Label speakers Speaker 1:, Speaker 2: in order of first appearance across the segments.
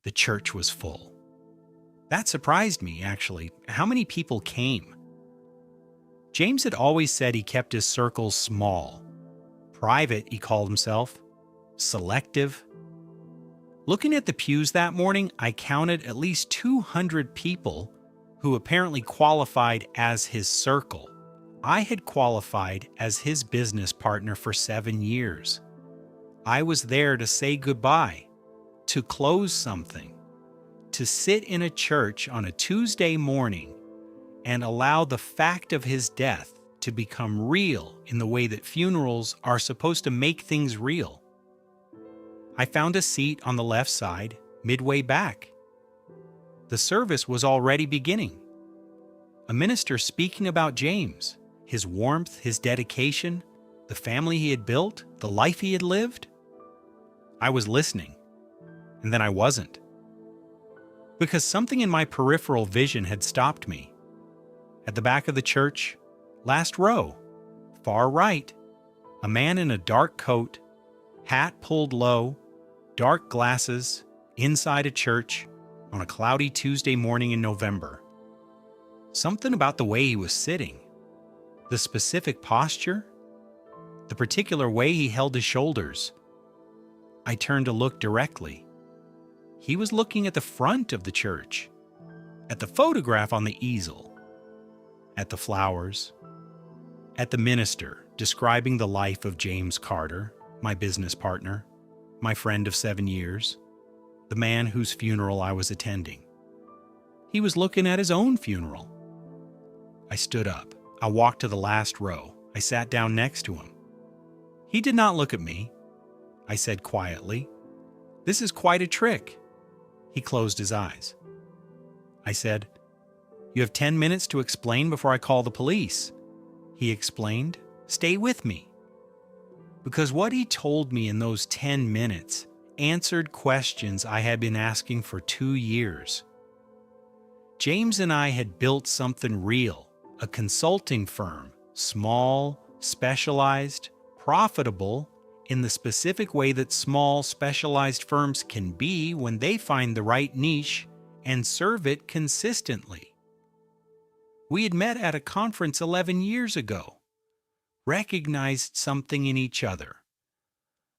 Speaker 1: The church was full. That surprised me, actually. How many people came? James had always said he kept his circles small. Private, he called himself. Selective. Looking at the pews that morning, I counted at least 200 people who apparently qualified as his circle. I had qualified as his business partner for 7 years. I was there to say goodbye, to close something, to sit in a church on a Tuesday morning and allow the fact of his death to become real in the way that funerals are supposed to make things real. I found a seat on the left side, midway back. The service was already beginning. A minister speaking about James, his warmth, his dedication, the family he had built, the life he had lived. I was listening, and then I wasn't. Because something in my peripheral vision had stopped me. At the back of the church, last row, far right, a man in a dark coat, hat pulled low, dark glasses, inside a church on a cloudy Tuesday morning in November. Something about the way he was sitting, the specific posture, the particular way he held his shoulders. I turned to look directly. He was looking at the front of the church, at the photograph on the easel, at the flowers, at the minister describing the life of James Carter, my business partner, my friend of 7 years, the man whose funeral I was attending. He was looking at his own funeral. I stood up. I walked to the last row. I sat down next to him. He did not look at me. I said quietly, "This is quite a trick." He closed his eyes. I said, "You have 10 minutes to explain before I call the police." He explained, "Stay with me." Because what he told me in those 10 minutes answered questions I had been asking for 2 years. James and I had built something real, a consulting firm, small, specialized, profitable, in the specific way that small, specialized firms can be when they find the right niche and serve it consistently. We had met at a conference 11 years ago, recognized something in each other,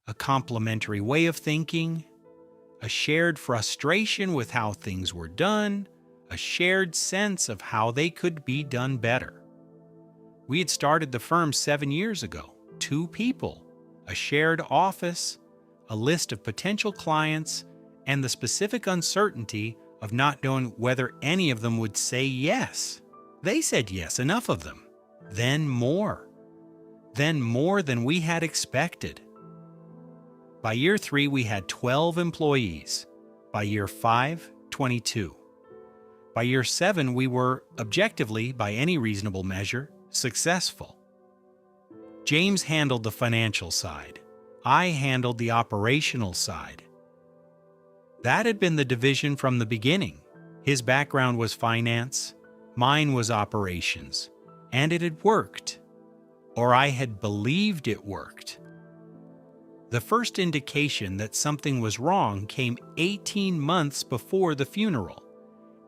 Speaker 1: a complementary way of thinking, a shared frustration with how things were done, a shared sense of how they could be done better. We had started the firm 7 years ago, 2 people, a shared office, a list of potential clients, and the specific uncertainty of not knowing whether any of them would say yes. They said yes, enough of them. Then more than we had expected. By year 3, we had 12 employees. By year 5, 22. By year 7, we were, objectively, by any reasonable measure, successful. James handled the financial side. I handled the operational side. That had been the division from the beginning. His background was finance, mine was operations, and it had worked. Or I had believed it worked. The first indication that something was wrong came 18 months before the funeral.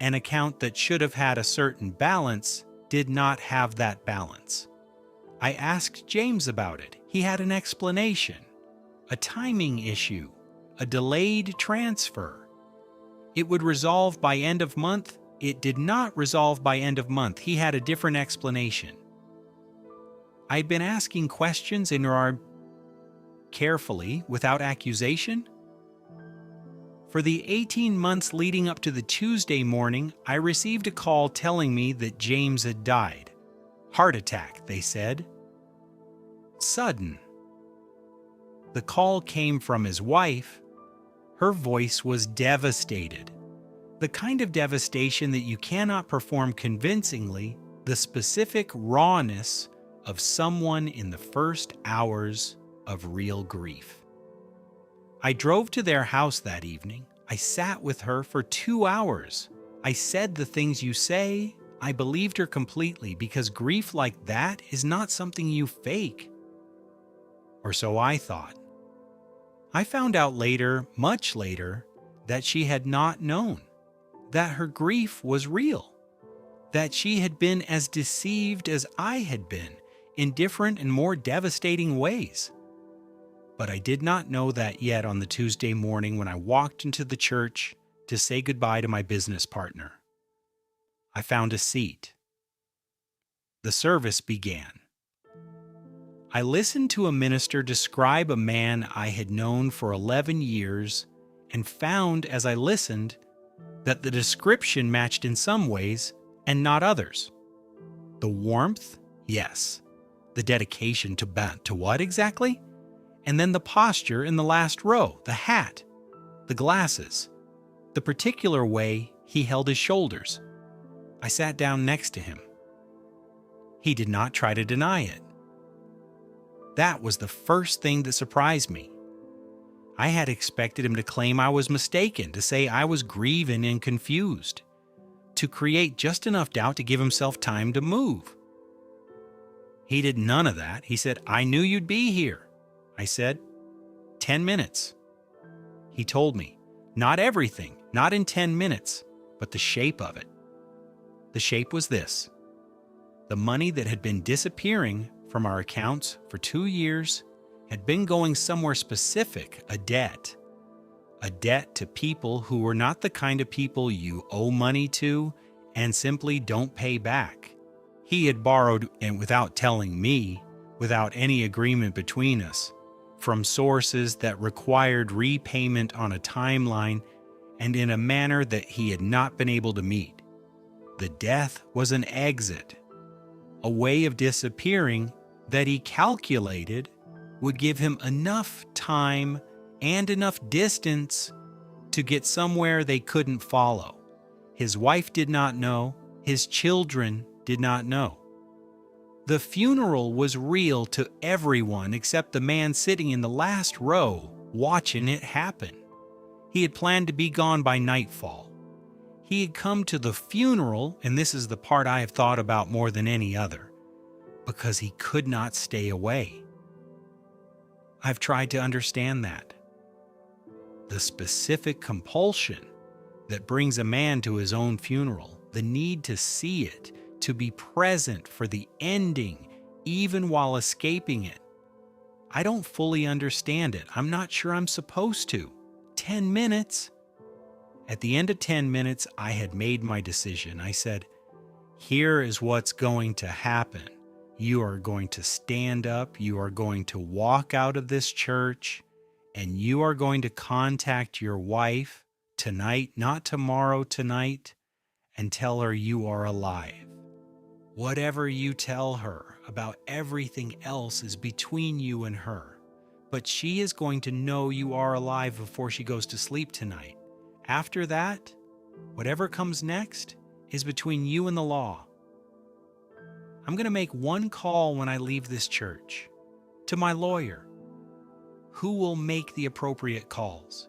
Speaker 1: An account that should have had a certain balance did not have that balance. I asked James about it. He had an explanation. A timing issue. A delayed transfer. It would resolve by end of month. It did not resolve by end of month. He had a different explanation. I'd been asking questions in regard carefully, without accusation. For the 18 months leading up to the Tuesday morning, I received a call telling me that James had died. Heart attack, they said. Sudden. The call came from his wife. Her voice was devastated. The kind of devastation that you cannot perform convincingly, the specific rawness of someone in the first hours of real grief. I drove to their house that evening. I sat with her for 2 hours. I said the things you say. I believed her completely because grief like that is not something you fake. Or so I thought. I found out later, much later, that she had not known, that her grief was real, that she had been as deceived as I had been in different and more devastating ways. But I did not know that yet on the Tuesday morning when I walked into the church to say goodbye to my business partner. I found a seat. The service began. I listened to a minister describe a man I had known for 11 years and found as I listened that the description matched in some ways and not others. The warmth, yes. The dedication to what exactly? And then the posture in the last row, the hat, the glasses, the particular way he held his shoulders. I sat down next to him. He did not try to deny it. That was the first thing that surprised me. I had expected him to claim I was mistaken, to say I was grieving and confused, to create just enough doubt to give himself time to move. He did none of that. He said, "I knew you'd be here." I said, 10 minutes. He told me, not everything, not in 10 minutes, but the shape of it. The shape was this. The money that had been disappearing from our accounts for 2 years had been going somewhere specific, a debt to people who were not the kind of people you owe money to and simply don't pay back. He had borrowed, and without telling me, without any agreement between us, from sources that required repayment on a timeline and in a manner that he had not been able to meet. The death was an exit, a way of disappearing that he calculated would give him enough time and enough distance to get somewhere they couldn't follow. His wife did not know, his children did not know. The funeral was real to everyone except the man sitting in the last row watching it happen. He had planned to be gone by nightfall. He had come to the funeral, and this is the part I have thought about more than any other, because he could not stay away. I've tried to understand that. The specific compulsion that brings a man to his own funeral, the need to see it, to be present for the ending, even while escaping it. I don't fully understand it. I'm not sure I'm supposed to. 10 minutes. At the end of 10 minutes, I had made my decision. I said, here is what's going to happen. You are going to stand up. You are going to walk out of this church, and you are going to contact your wife tonight, not tomorrow, tonight, and tell her you are alive. Whatever you tell her about everything else is between you and her, but she is going to know you are alive before she goes to sleep tonight. After that, whatever comes next is between you and the law. I'm going to make one call when I leave this church, to my lawyer, who will make the appropriate calls.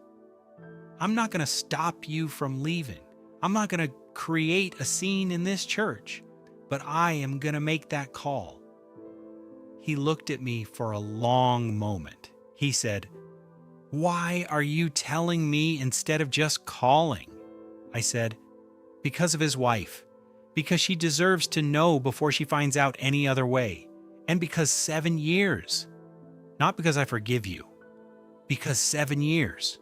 Speaker 1: I'm not going to stop you from leaving. I'm not going to create a scene in this church, but I am going to make that call. He looked at me for a long moment. He said, "Why are you telling me instead of just calling?" I said, "Because of his wife. Because she deserves to know before she finds out any other way. And because 7 years. Not because I forgive you. Because 7 years."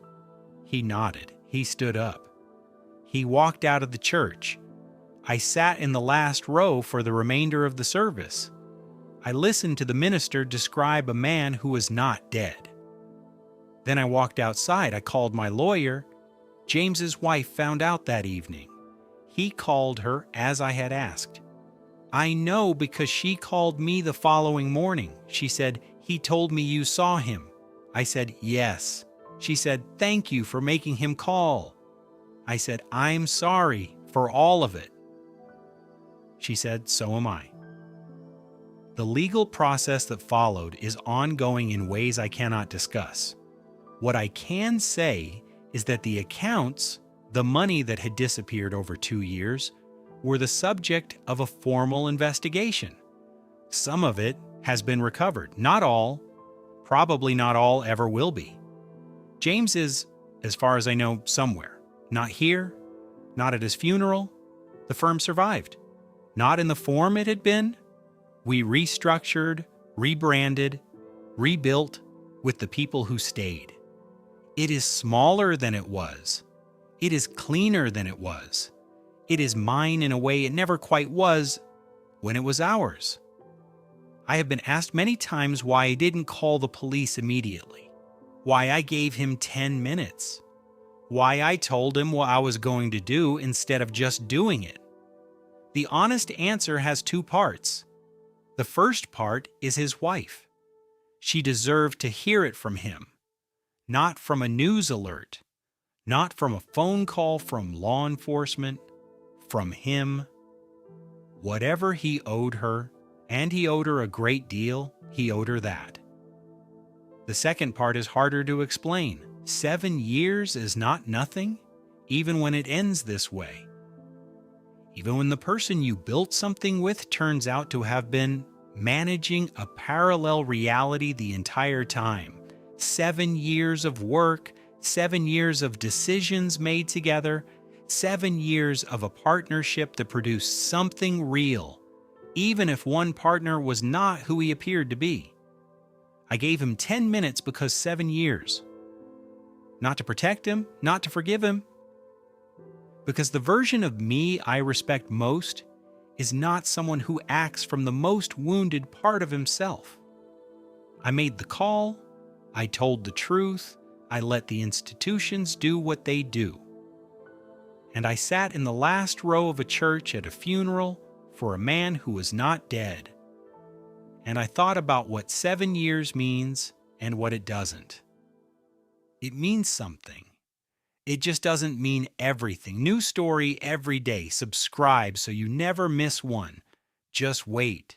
Speaker 1: He nodded. He stood up. He walked out of the church. I sat in the last row for the remainder of the service. I listened to the minister describe a man who was not dead. Then I walked outside. I called my lawyer. James's wife found out that evening. He called her as I had asked. I know because she called me the following morning. She said, "He told me you saw him." I said, "Yes." She said, "Thank you for making him call." I said, "I'm sorry for all of it." She said, "So am I." The legal process that followed is ongoing in ways I cannot discuss. What I can say is that the accounts, the money that had disappeared over 2 years, were the subject of a formal investigation. Some of it has been recovered. Not all. Probably not all ever will be. James is As far as I know, somewhere. Not here, not at his funeral. The firm survived. Not in the form it had been. We restructured, rebranded, rebuilt with the people who stayed. It is smaller than it was. It is cleaner than it was. It is mine in a way it never quite was when it was ours. I have been asked many times why I didn't call the police immediately, why I gave him 10 minutes, why I told him what I was going to do instead of just doing it. The honest answer has two parts. The first part is his wife. She deserved to hear it from him, not from a news alert, not from a phone call from law enforcement, from him. Whatever he owed her, and he owed her a great deal, he owed her that. The second part is harder to explain. 7 years is not nothing, even when it ends this way. Even when the person you built something with turns out to have been managing a parallel reality the entire time. 7 years of work, 7 years of decisions made together, 7 years of a partnership that produced something real, even if one partner was not who he appeared to be. I gave him 10 minutes because 7 years. Not to protect him, not to forgive him. Because the version of me I respect most is not someone who acts from the most wounded part of himself. I made the call, I told the truth, I let the institutions do what they do. And I sat in the last row of a church at a funeral for a man who was not dead. And I thought about what 7 years means and what it doesn't. It means something. It just doesn't mean everything. New story every day. Subscribe so you never miss one. Just wait.